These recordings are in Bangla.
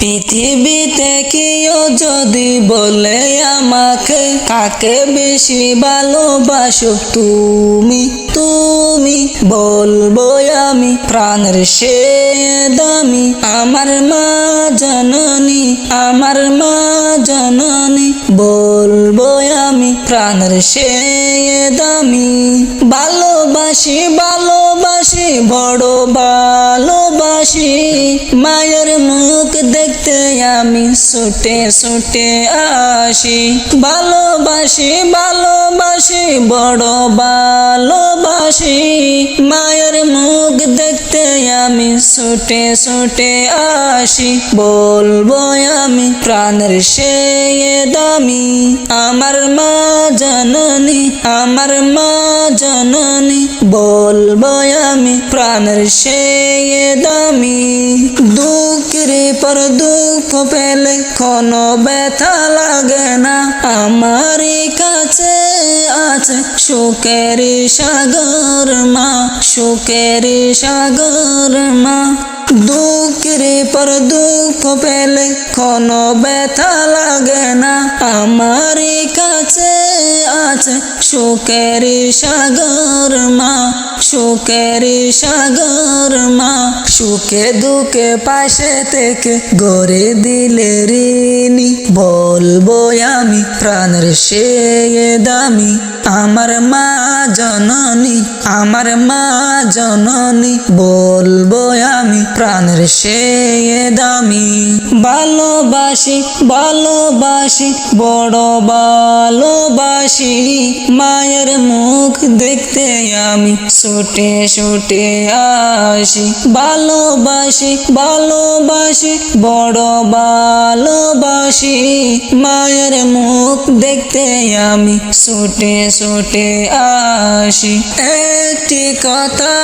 পৃথিবীতে কেউ যদি বলে আমাকে কাকে বেশি ভালোবাসো তুমি তুমি বলবো আমি প্রাণের সে দামি আমার মা জননী আমার মা জননী বলবো আমি প্রাণের সে দামি ভালোবাসি ভালোবাসি বড় ভালোবাসি মায়ের মুখ দেখতে আমি ছুটে ছুটে আসি ভালোবাসি ভালোবাসি বড় ভালোবাসি মায়ের মুখ দেখতে আমি ছুটে ছুটে আসি বলবো আমি প্রাণের সে দামি আমার মা জননী আমার মা জননী বলবো আমি প্রাণের সে দামি দুঃখের পর দুঃখ পেলে কোনো ব্যথা লাগে না আমার কাছে আছে সুখের সাগর মা সুখের সাগর মা দুঃখের পর দুঃখ পেলে কোনো ব্যথা লাগে না আমার কাছে আছে সুখের সাগর মা সুখের সাগর মা সুখে দুঃখে পাশে থেকে গড়ে দিলে ঋণী বলবো আমি প্রাণের সে দামি আমার মা জননী আমার মা জননী বলবো আমি প্রাণের সে দামি ভালোবাসি ভালোবাসি বড় ভালোবাসি মায়ের মুখ দেখতে আমি ছুটে ছুটে আসি ভালোবাসি ভালোবাসি বড় ভালোবাসি মায়ের মুখ দেখতে আমি ছুটে ছুটে আসি একটি কথা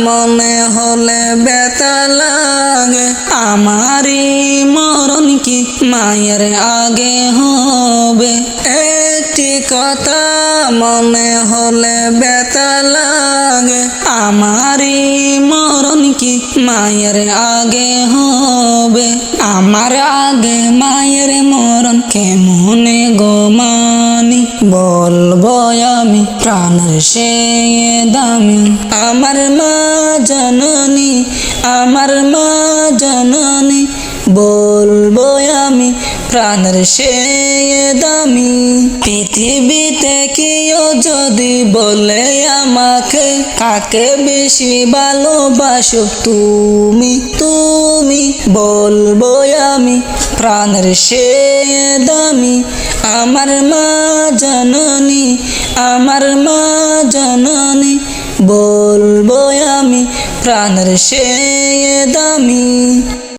মনে হলে ব্যথা লাগে আমারই মরণ কি মায়ের আগে হবে একটি কথা মনে হলে ব্যথা লাগে আমারই মরণ কি মায়ের আগে হবে আমার আগে মায়ের মরণ কেমনে গো মানি বলবো আমি প্রাণের সে দামি আমার মা জননী আমার মা জননী বলবো আমি প্রাণের সে দামি পৃথিবীতে কেউ যদি বলে আমাকে কাকে বেশি ভালোবাসো তুমি তুমি বলবো আমি প্রাণের সে দামি আমার মা জননী আমার মা জননী বলবো আমি প্রাণের সে দামি।